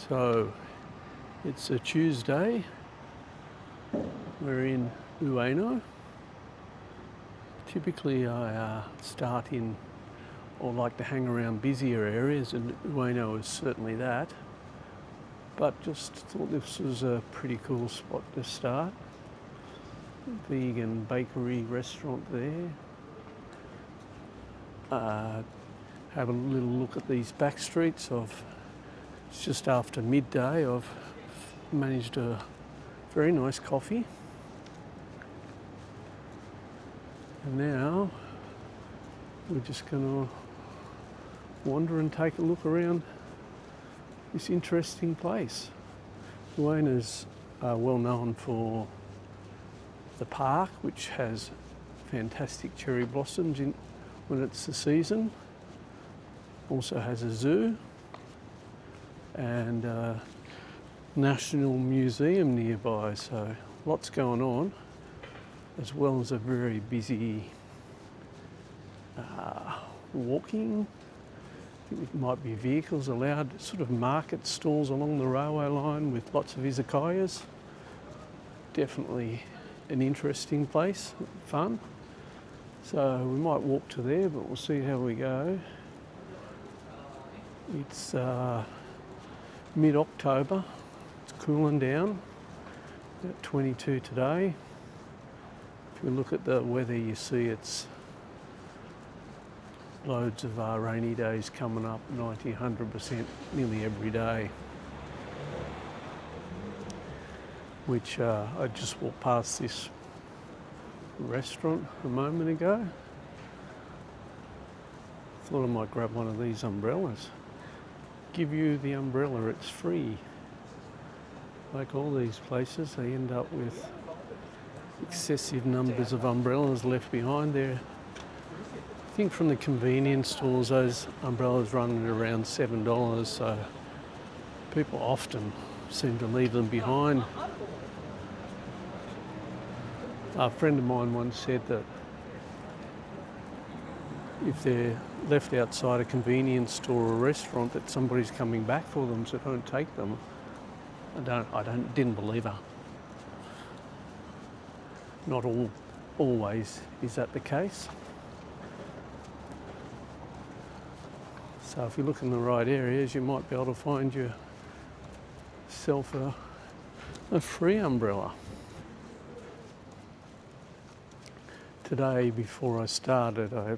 So it's a Tuesday, we're in Ueno. Typically I start in or like to hang around busier areas, and Ueno is certainly that, but just thought this was a pretty cool spot to start. Vegan bakery restaurant there. Have a little look at these back streets. It's just after midday. I've managed a very nice coffee. And now we're just going to wander and take a look around this interesting place. Ueno's well known for the park, which has fantastic cherry blossoms when it's the season. Also has a zoo and a National Museum nearby, so lots going on, as well as a very busy walking. I think there might be vehicles allowed, sort of market stalls along the railway line with lots of izakayas. Definitely an interesting place, fun. So we might walk to there, but we'll see how we go. It's mid-October, it's cooling down, about 22 today. If you look at the weather, you see it's loads of rainy days coming up, 90, 100% nearly every day. Which I just walked past this restaurant a moment ago. Thought I might grab one of these umbrellas. Give you the umbrella, it's free. Like all these places, they end up with excessive numbers of umbrellas left behind there. I think from the convenience stores, those umbrellas run at around $7, so people often seem to leave them behind. A friend of mine once said that if they're left outside a convenience store or a restaurant, that somebody's coming back for them, so don't take them. Didn't believe her. Not always is that the case. So if you look in the right areas, you might be able to find yourself a free umbrella. Today, before I started, I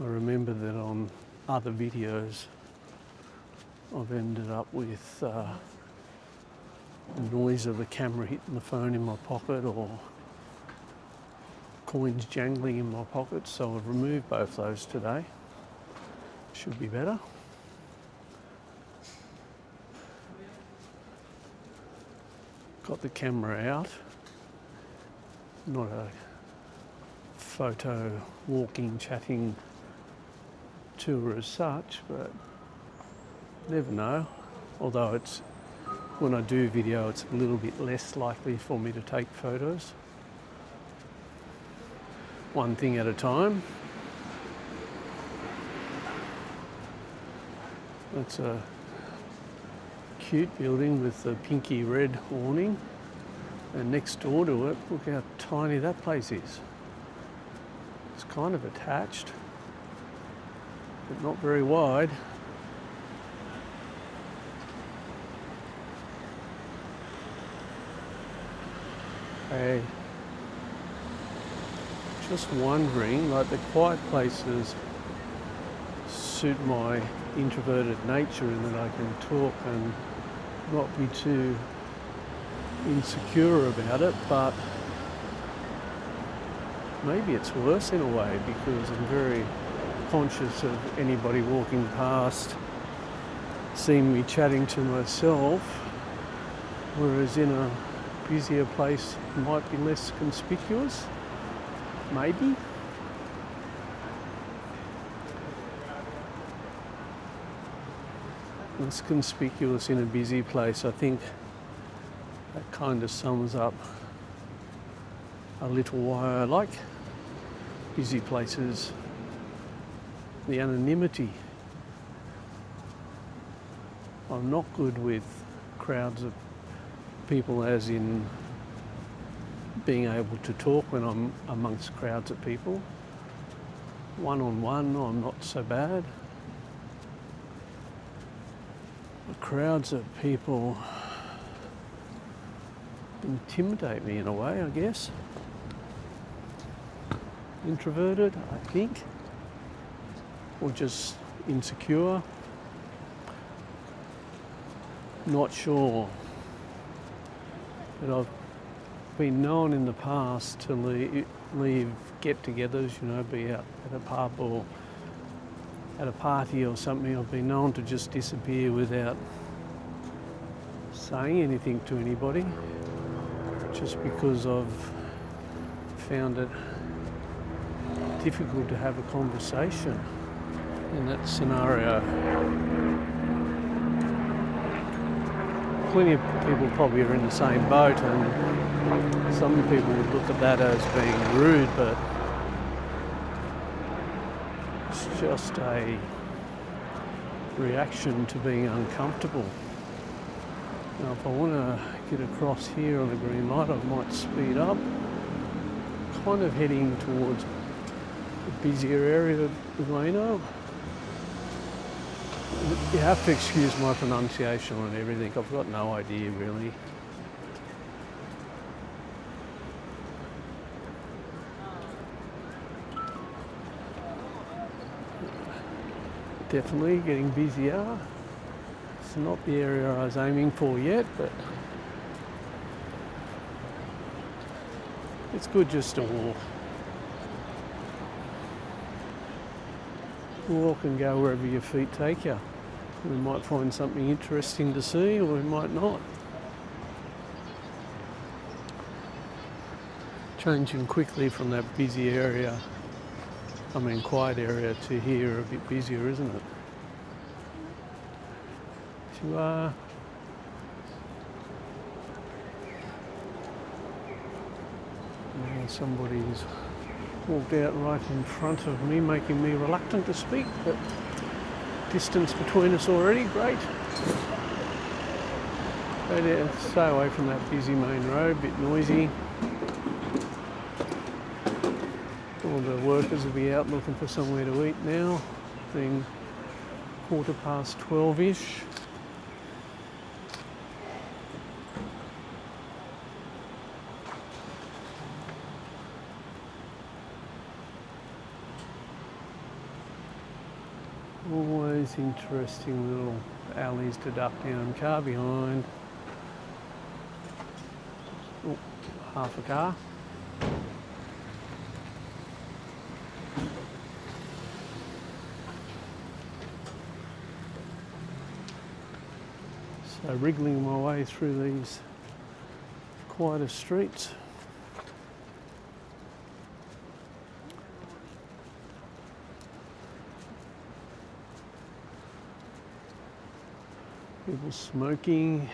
remember that on other videos I've ended up with the noise of the camera hitting the phone in my pocket or coins jangling in my pocket, so I've removed both those today. Should be better. Got the camera out, not a photo walking, chatting tour as such, but never know. Although when I do video, it's a little bit less likely for me to take photos. One thing at a time. That's a cute building with the pinky red awning, and next door to it, look how tiny that place is. It's kind of attached, but not very wide. Hey, just wondering, like the quiet places suit my introverted nature in that I can talk and not be too insecure about it, but maybe it's worse in a way because I'm very conscious of anybody walking past seeing me chatting to myself, whereas in a busier place it might be less conspicuous, maybe. Less conspicuous in a busy place. I think that kind of sums up a little why I like busy places. The anonymity. I'm not good with crowds of people, as in being able to talk when I'm amongst crowds of people. One-on-one, I'm not so bad. But crowds of people intimidate me in a way, I guess. Introverted, I think, or just insecure. Not sure. But I've been known in the past to leave get-togethers, you know, be out at a pub or at a party or something. I've been known to just disappear without saying anything to anybody, just because I've found it difficult to have a conversation in that scenario. Plenty of people probably are in the same boat, and some people would look at that as being rude, but it's just a reaction to being uncomfortable. Now, if I want to get across here on the green light, I might speed up, kind of heading towards the busier area of Ueno. You have to excuse my pronunciation and everything. I've got no idea really. Definitely getting busier. It's not the area I was aiming for yet, but it's good just to walk. Walk and go wherever your feet take you. We might find something interesting to see, or we might not. Changing quickly from that busy area, quiet area, to here a bit busier, isn't it? Somebody's walked out right in front of me, making me reluctant to speak, but distance between us already, great. Stay away from that busy main road, a bit noisy. All the workers will be out looking for somewhere to eat now, being 12:15-ish. Always interesting little alleys to duck down. Car behind. Oh, half a car. So wriggling my way through these quieter streets. People smoking.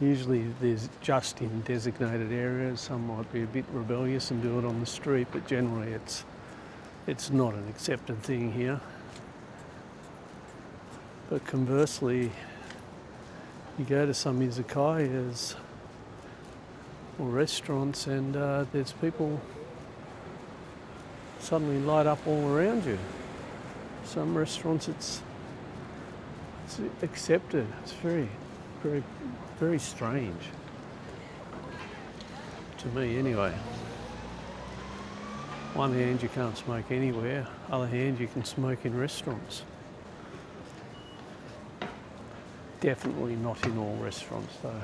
Usually there's just in designated areas. Some might be a bit rebellious and do it on the street, but generally it's not an accepted thing here. But conversely, you go to some izakayas or restaurants and there's people suddenly light up all around you. Some restaurants it's accepted. It's very, very, very strange. To me anyway. One hand you can't smoke anywhere, other hand you can smoke in restaurants. Definitely not in all restaurants though.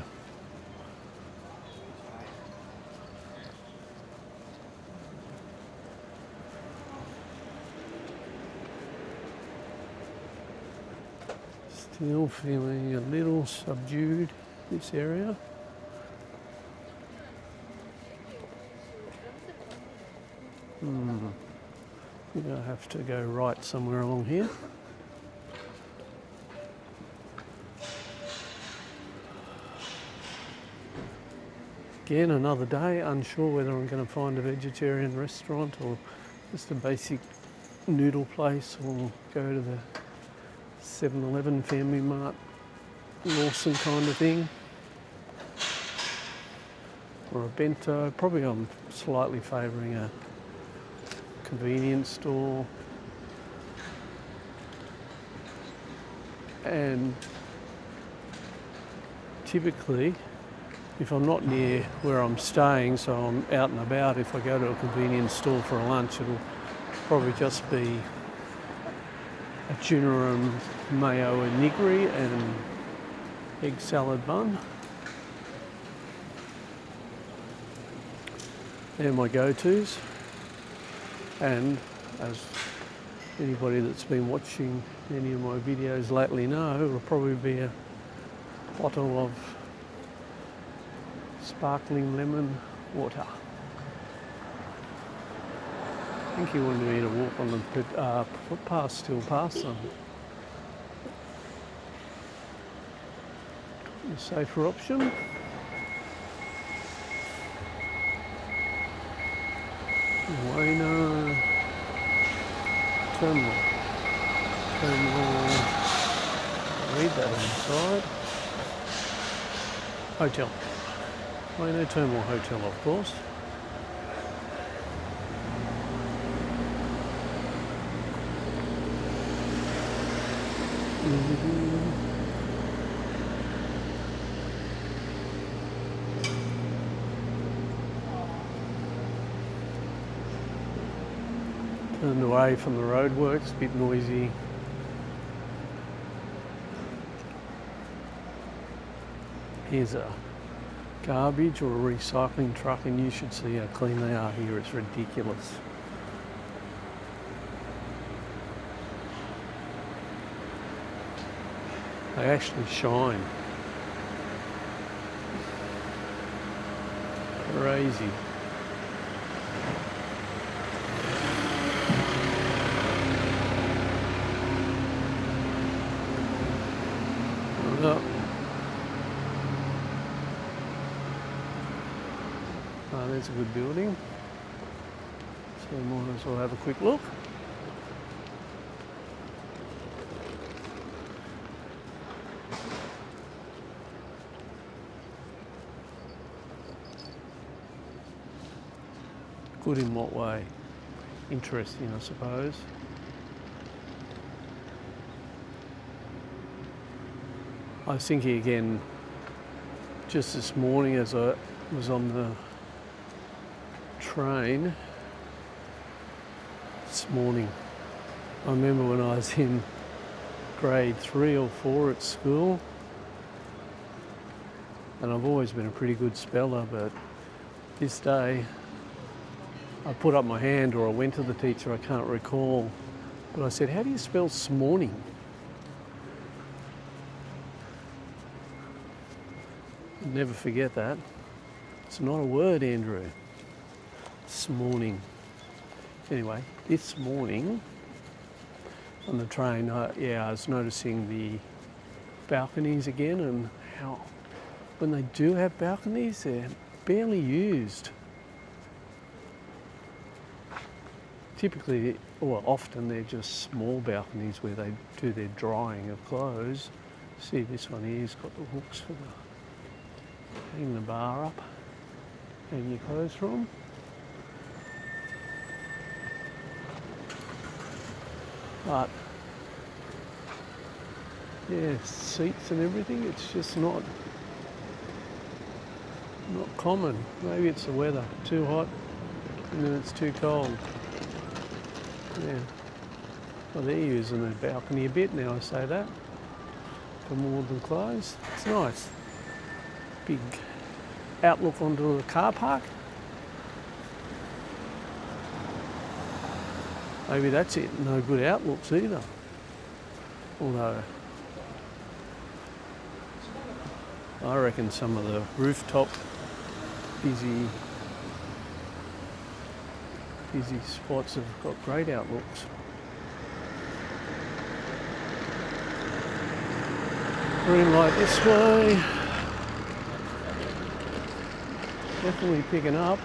Still feeling a little subdued, this area. I have to go right somewhere along here. Again, another day, unsure whether I'm going to find a vegetarian restaurant or just a basic noodle place, or go to the 7-Eleven Family Mart Lawson kind of thing. Or a bento. Probably I'm slightly favouring a convenience store. And typically, if I'm not near where I'm staying, so I'm out and about, if I go to a convenience store for a lunch, it'll probably just be a tuna and mayo and nigiri and egg salad bun. They're my go-tos. And as anybody that's been watching any of my videos lately know, it'll probably be a bottle of sparkling lemon water. I think he wanted me to walk on the footpath still past them. A safer option. Ueno terminal. Read that on the side. Hotel. Ueno Terminal Hotel, of course. Turned away from the roadworks, a bit noisy. Here's a garbage or a recycling truck, and you should see how clean they are here. It's ridiculous. They actually shine. Crazy. Well, there's a good building, so we might as well have a quick look. Good in what way? Interesting, I suppose. I was thinking again, just this morning as I was on the train this morning. I remember when I was in grade 3 or 4 at school, and I've always been a pretty good speller, but this day I put up my hand, or I went to the teacher, I can't recall, but I said, "How do you spell smorning?" I'll never forget that. It's not a word, Andrew. Smorning. Anyway, this morning on the train, I was noticing the balconies again, and how when they do have balconies, they're barely used. Typically, or often, they're just small balconies where they do their drying of clothes. See, this one here's got the hooks for the hang the bar up, hang your clothes from. But yeah, seats and everything, it's just not common. Maybe it's the weather, too hot and then it's too cold. Yeah. Well, they're using the balcony a bit now, I say that, for more than clothes. It's nice. Big outlook onto the car park. Maybe that's it. No good outlooks either. Although I reckon some of the rooftop busy spots have got great outlooks. Green light this way. Definitely picking up.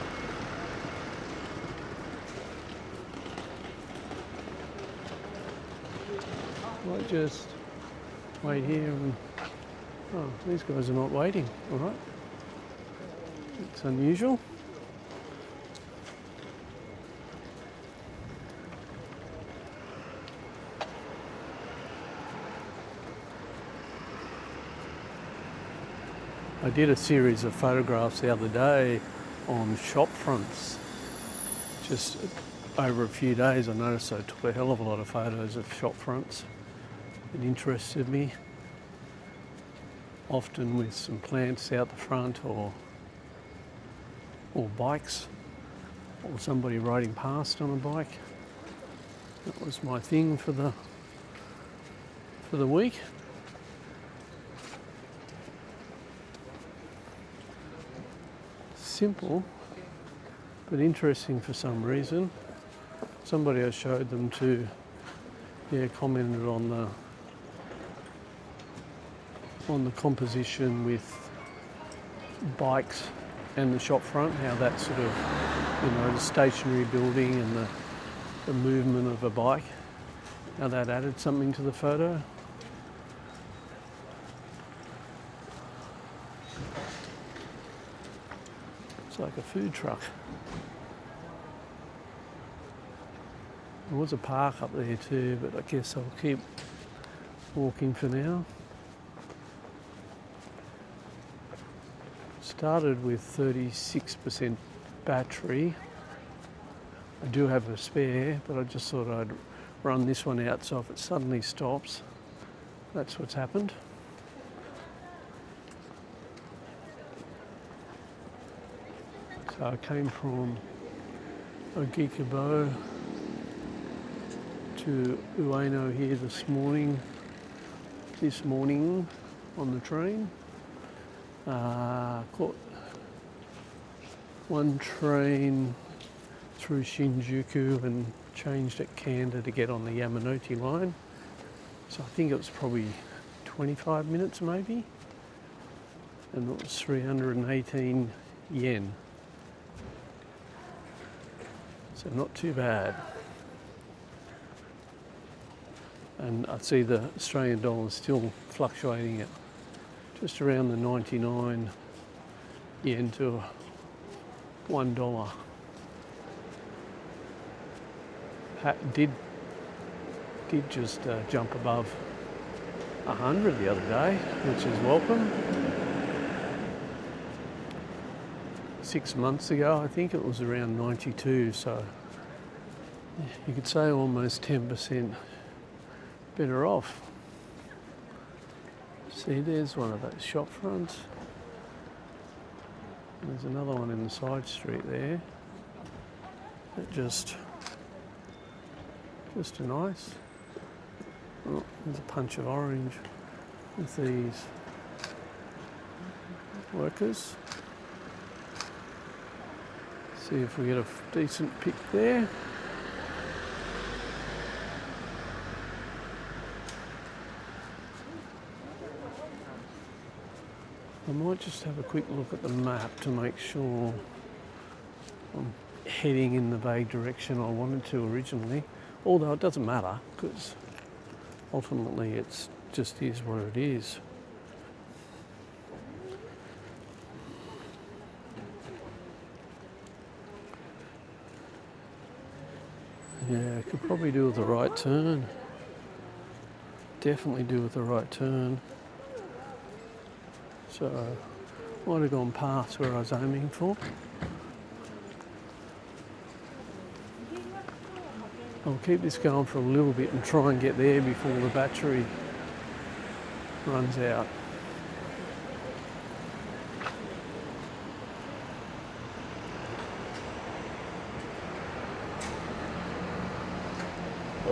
Might just wait here and Oh, these guys are not waiting, all right. It's unusual. I did a series of photographs the other day on shop fronts. Just over a few days I noticed I took a hell of a lot of photos of shop fronts. It interested me, often with some plants out the front or bikes or somebody riding past on a bike. That was my thing for the week. Simple, but interesting for some reason. Somebody I showed them to, commented on the composition with bikes and the shop front, how that sort of, the stationary building and the movement of a bike, how that added something to the photo. It's like a food truck. There was a park up there too, but I guess I'll keep walking for now. Started with 36% battery. I do have a spare, but I just thought I'd run this one out, so if it suddenly stops, that's what's happened. So I came from Ogikabo to Ueno here this morning on the train. Caught one train through Shinjuku and changed at Kanda to get on the Yamanote line. So I think it was probably 25 minutes maybe, and it was 318 yen. So not too bad. And I see the Australian dollar still fluctuating at just around the 99 yen to $1. Did just jump above 100 the other day, which is welcome. 6 months ago, I think it was around 92, so you could say almost 10% better off. See, there's one of those shop fronts. There's another one in the side street there. That just nice. Oh, there's a punch of orange with these workers. See if we get a decent pic there. I might just have a quick look at the map to make sure I'm heading in the vague direction I wanted to originally, although it doesn't matter because ultimately it's just is what it is. Yeah, I could probably do with the right turn. Definitely do with the right turn. So I might have gone past where I was aiming for. I'll keep this going for a little bit and try and get there before the battery runs out.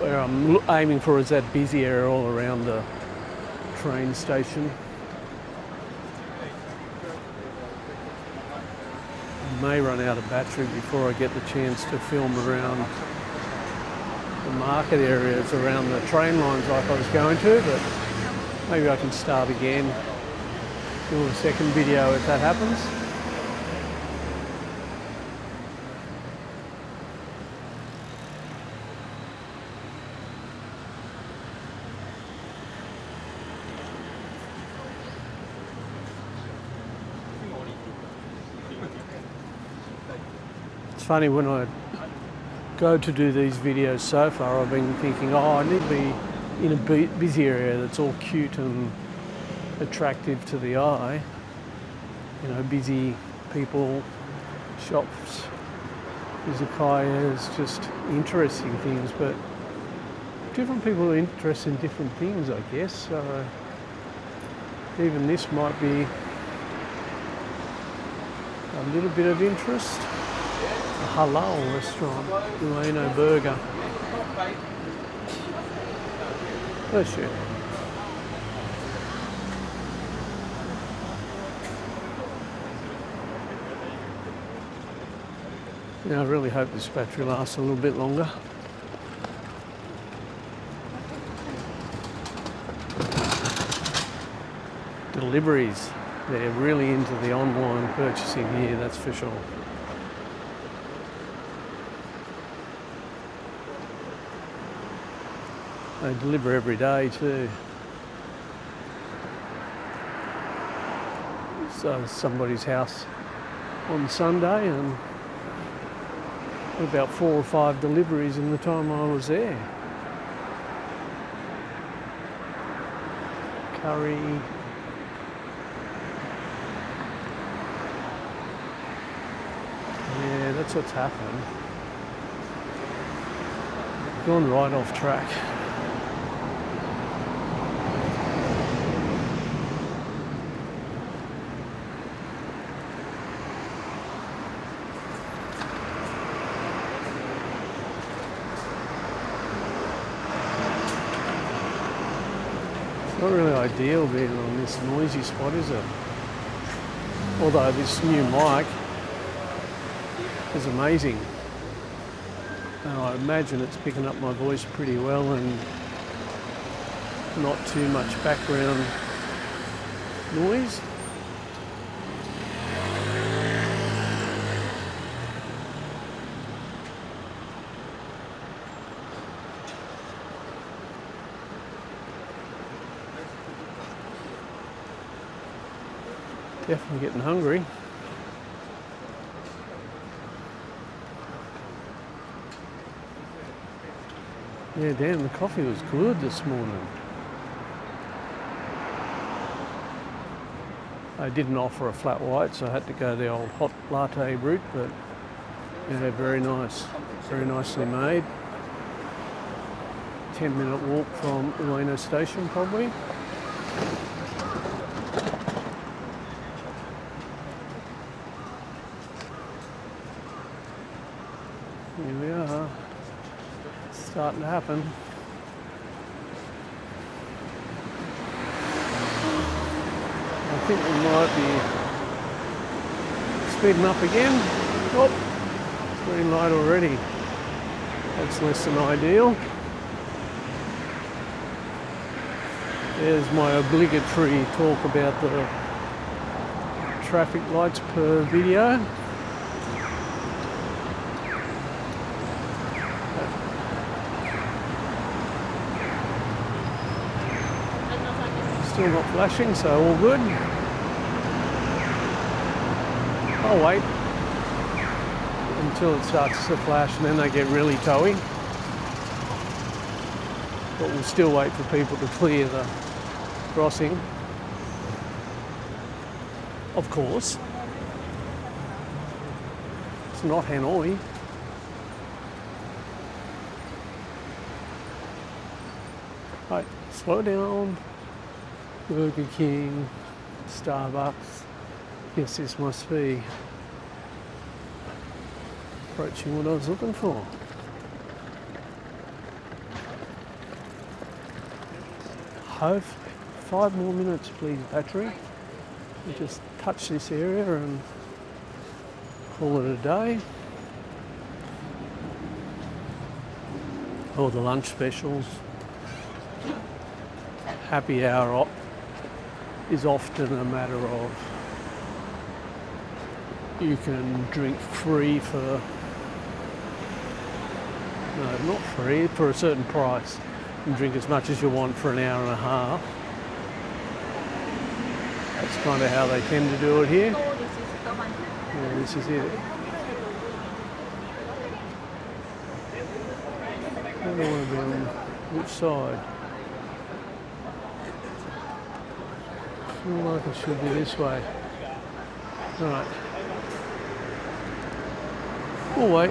Where I'm aiming for is that busy area all around the train station. I may run out of battery before I get the chance to film around the market areas around the train lines like I was going to, but maybe I can start again, do a second video if that happens. funny, when I go to do these videos so far, I've been thinking, oh, I need to be in a busy area that's all cute and attractive to the eye. You know, busy people, shops, izakayas, just interesting things, but different people are interested in different things, I guess. So even this might be a little bit of interest. A halal restaurant, Ueno burger. Bless you. Yeah, I really hope this battery lasts a little bit longer. Deliveries. They're really into the online purchasing here, that's for sure. They deliver every day too. So somebody's house on Sunday, and about 4 or 5 deliveries in the time I was there. Curry. Yeah, that's what's happened. Gone right off track. Not really ideal being on this noisy spot, is it? Although this new mic is amazing. And I imagine it's picking up my voice pretty well and not too much background noise. Definitely getting hungry. Yeah, damn, the coffee was good this morning. I didn't offer a flat white, so I had to go the old hot latte route, but yeah, very nice. Very nicely made. 10-minute walk from Ueno station, probably. Here we are. It's starting to happen. I think we might be speeding up again. Oh, green light already. That's less than ideal. There's my obligatory talk about the traffic lights per video. Still not flashing, so all good. I'll wait until it starts to flash and then they get really towy. But we'll still wait for people to clear the crossing. Of course. It's not Hanoi. Right, slow down. Burger King, Starbucks. Yes, this must be approaching what I was looking for. Hopefully, 5 more minutes please, battery. We just touch this area and call it a day. All the lunch specials. Happy hour is often a matter of you can drink free for, no, not free, for a certain price. You can drink as much as you want for an hour and a half. That's kind of how they tend to do it here. Yeah, this is it. Don't know want to be on which side. Feel like it should be this way. Right. We'll wait.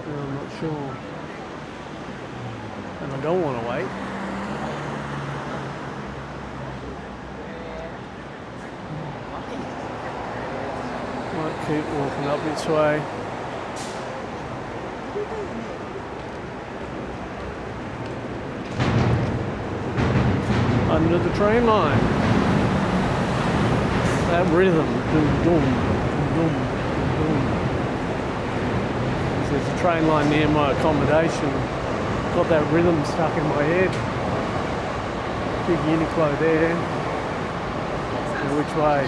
I'm not sure. And I don't want to wait. Might keep walking up this way. Under the train line. That rhythm. Doom, doom, doom, doom. There's a train line near my accommodation. Got that rhythm stuck in my head. Big Uniqlo there. And which way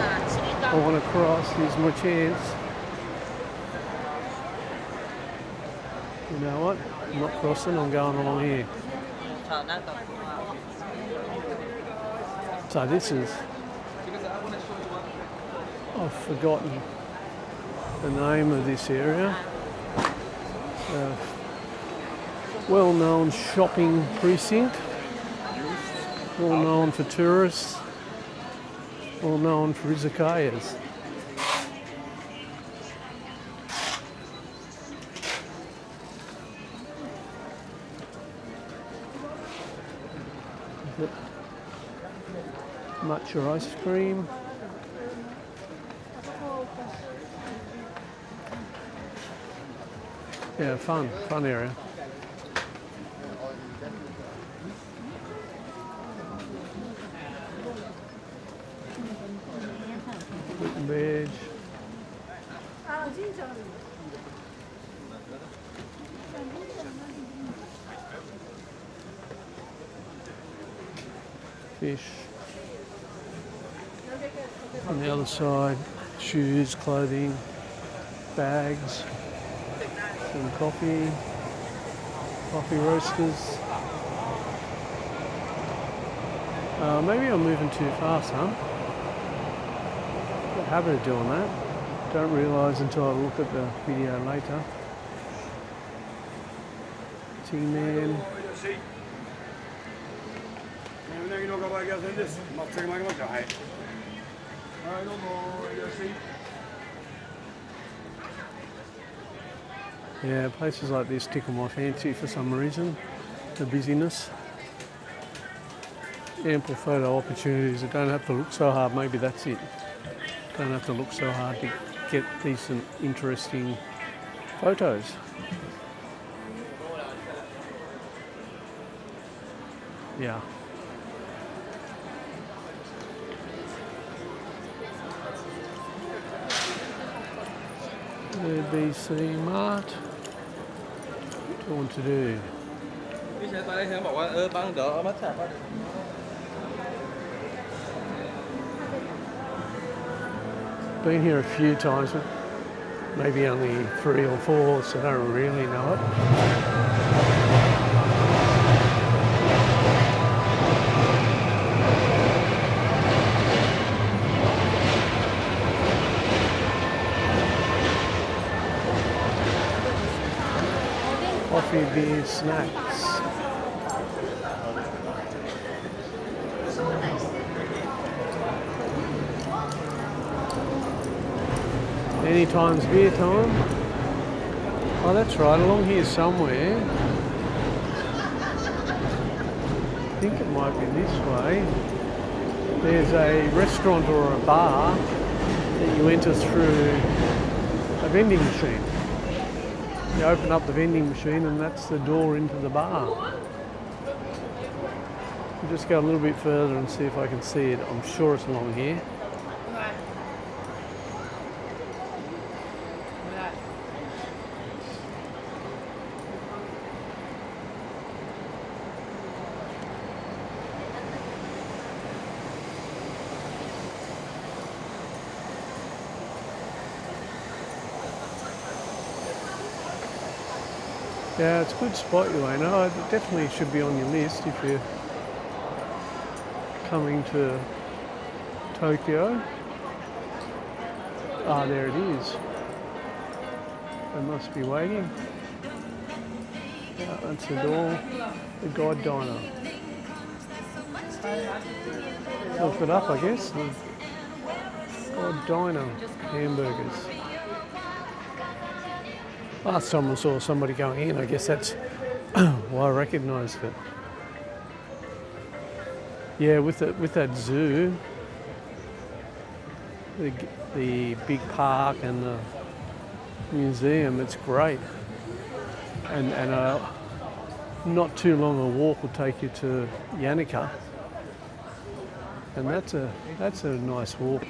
I want to cross is my chance. You know what? I'm not crossing, I'm going along here. So this is, I've forgotten the name of this area. Well-known shopping precinct, well known for tourists, well known for izakayas. Matcha ice cream. Yeah, fun area. Fruit and veg. Fish. On the other side, shoes, clothing, bags, some coffee roasters. Maybe I'm moving too fast, huh? Got a habit of doing that. Don't realise until I look at the video later. T-Man. Yeah, places like this tickle my fancy for some reason. The busyness. Ample photo opportunities. I don't have to look so hard. Maybe that's it. Don't have to look so hard to get decent, interesting photos. Yeah. ABC Mart. What do I want to do? Been here a few times, but maybe only 3 or 4, so I don't really know it. Coffee, beer, snacks. Anytime's beer time. Oh, that's right, along here somewhere. I think it might be this way. There's a restaurant or a bar that you enter through a vending machine. You open up the vending machine and that's the door into the bar. I'll just go a little bit further and see if I can see it. I'm sure it's along here. Yeah, it's a good spot, Ueno. It definitely should be on your list if you're coming to Tokyo. Ah, there it is. They must be waiting. Yeah, that's the door. The God Diner. Look it up, I guess. The God Diner hamburgers. Last time I saw somebody going in, I guess that's why I recognised it. Yeah, with that zoo, the big park and the museum, it's great. And not too long a walk will take you to Yanaka, and that's a nice walk.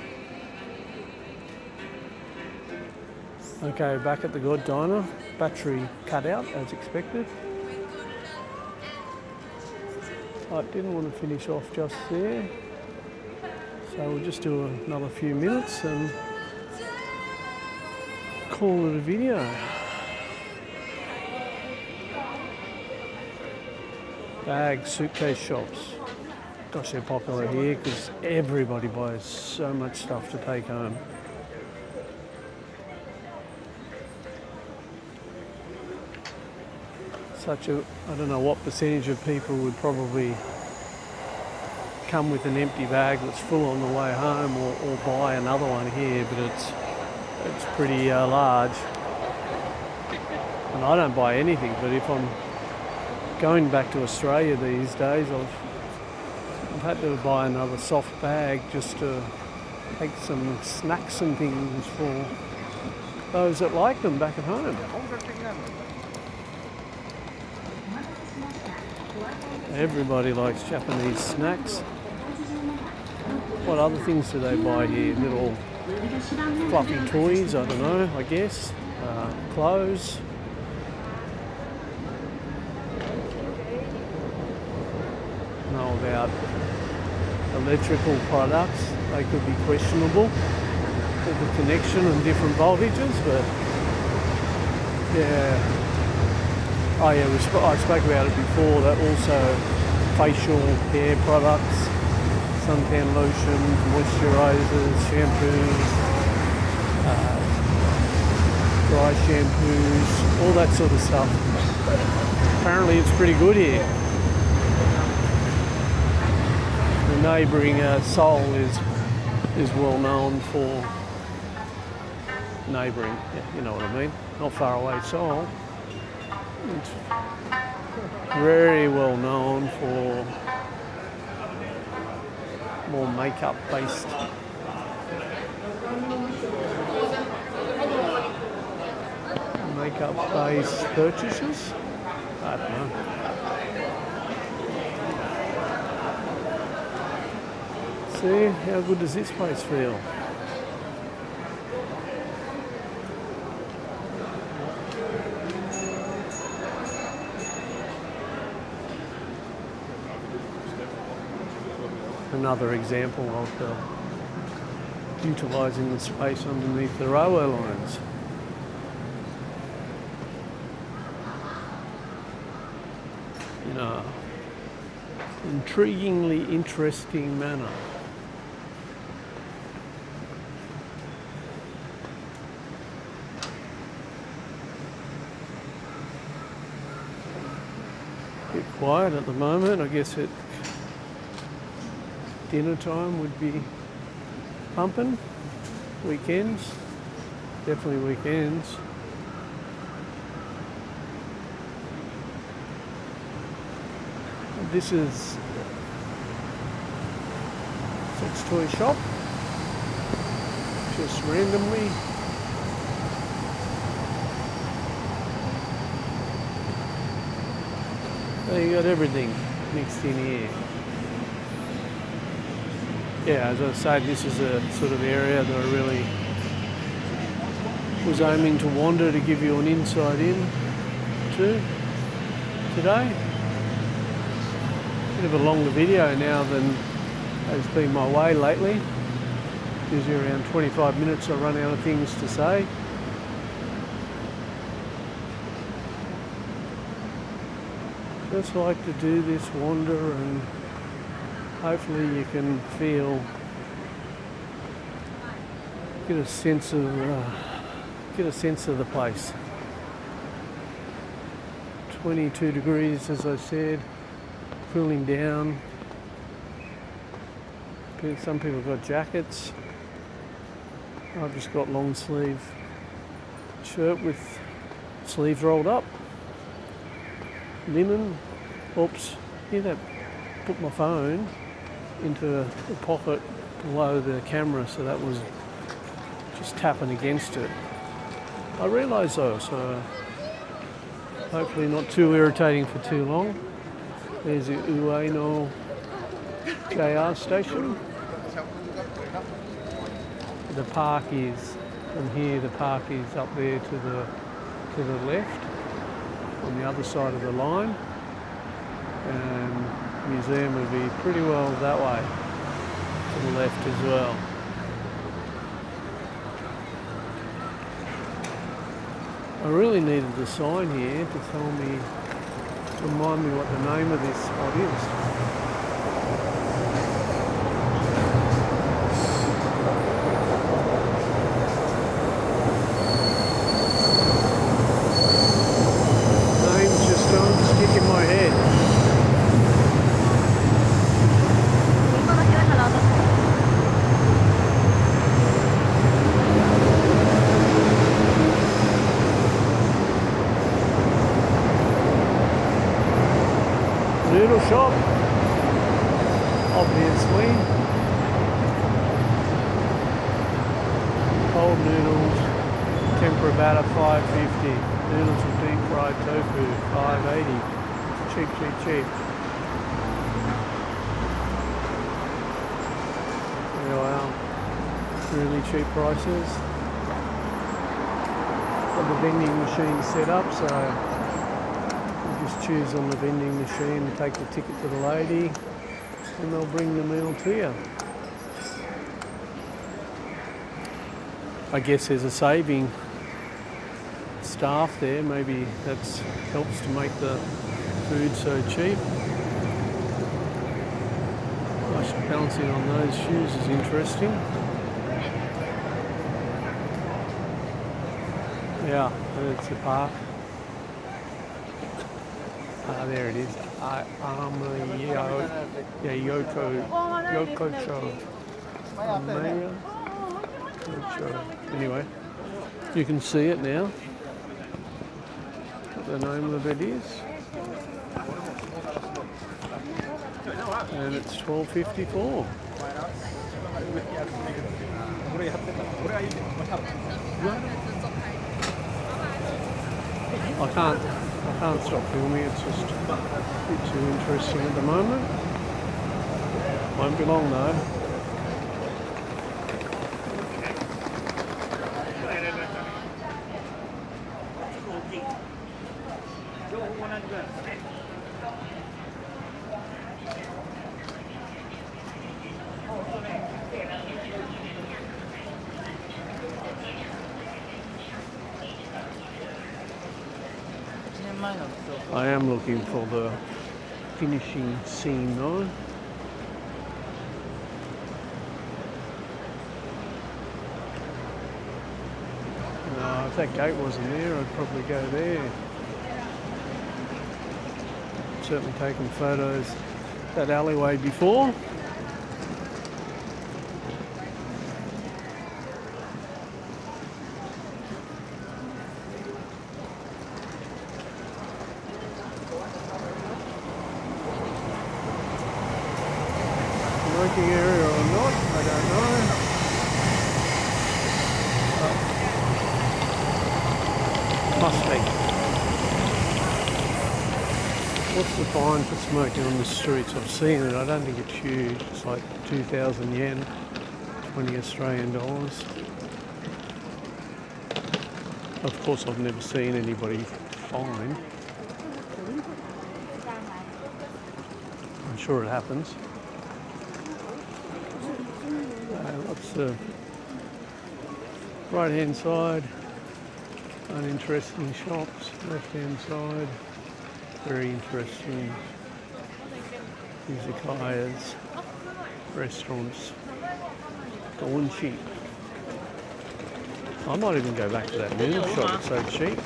Okay, back at the God Diner, battery cut out as expected. I didn't want to finish off just there, so we'll just do another few minutes and call it a video. Bag, suitcase shops. Gosh, they're popular here because everybody buys so much stuff to take home. I don't know what percentage of people would probably come with an empty bag that's full on the way home, or buy another one here, but it's pretty large. And I don't buy anything, but if I'm going back to Australia these days, I've had to buy another soft bag just to take some snacks and things for those that like them back at home. Everybody likes Japanese snacks. What other things do they buy here? Little fluffy toys, I don't know, I guess. Clothes. Know about electrical products. They could be questionable with the connection and different voltages, but yeah. Oh yeah, I spoke about it before, that also facial hair products, suntan lotions, moisturisers, shampoos, dry shampoos, all that sort of stuff. Apparently it's pretty good here. The neighbouring Seoul is well known for neighbouring, yeah, you know what I mean, not far away Seoul. It's very well known for more makeup-based purchases. I don't know. See, how good does this place feel? Another example of utilising the space underneath the railway lines. In a intriguingly interesting manner. A bit quiet at the moment, I guess it dinner time would be pumping. Weekends, definitely weekends. This is sex toy shop, just randomly. So you got everything mixed in here. Yeah, as I said, this is a sort of area that I really was aiming to wander to give you an insight in to today. Bit of a longer video now than has been my way lately. Usually around 25 minutes I run out of things to say. Just like to do this wander, and hopefully you can feel get a sense of the place. 22 degrees, as I said, cooling down. Some people have got jackets. I've just got long sleeve shirt with sleeves rolled up. Linen. Oops, hear that? Put my phone into the pocket below the camera, so that was just tapping against it. I realise though, so hopefully not too irritating for too long. There's the Ueno JR station. The park is, from here the park is up there to the left, on the other side of the line. And the museum would be pretty well that way, to the left as well. I really needed the sign here to tell me, remind me what the name of this spot is. Names just don't stick in my head. Noodle shop, obviously. Cold noodles, tempura batter $5.50. Noodles with deep fried tofu $5.80. Cheap, cheap, cheap. There you are. Really cheap prices. Got the vending machine set up, so just choose on the vending machine, take the ticket to the lady, and they'll bring the meal to you. I guess there's a saving staff there, maybe that helps to make the food so cheap. Gosh, balancing on those shoes is interesting. Yeah, it's the park. There it is. Ameyoko Show. Anyway, you can see it now. What the name of it is. And it's $12.54. I can't stop filming, it's just a bit too interesting at the moment. Won't be long though. I am looking for the finishing scene though. If that gate wasn't there, I'd probably go there. Certainly taken photos that alleyway before. Smoking area or not, I don't know. Must be. What's the fine for smoking on the streets? I've seen it, I don't think it's huge. It's like 2,000 yen, 20 Australian dollars. Of course, I've never seen anybody fined. I'm sure it happens. Lots of right-hand side, uninteresting shops. Left-hand side, very interesting izakayas, restaurants. Going cheap. I might even go back to that noodle shop, it's so cheap.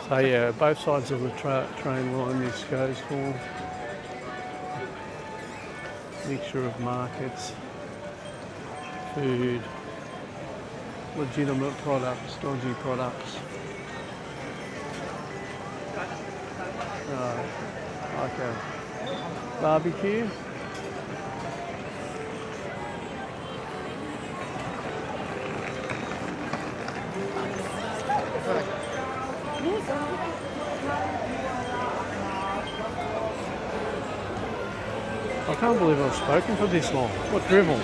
So yeah, both sides of the train line this goes for. Mixture of markets, food, legitimate products, dodgy products. Like a barbecue. I can't believe I've spoken for this long. What drivel?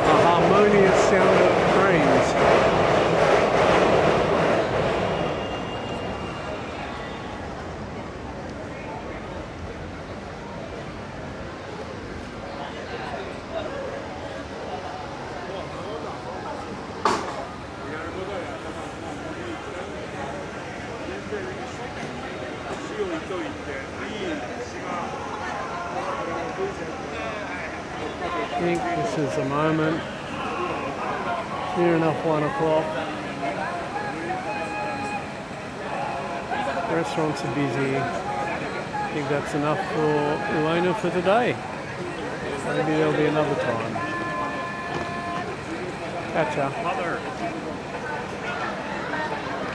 A harmonious sound of trains. I think this is the moment. Near enough 1 o'clock. Restaurants are busy. I think that's enough for Ueno for today. Maybe there'll be another time. Catch ya.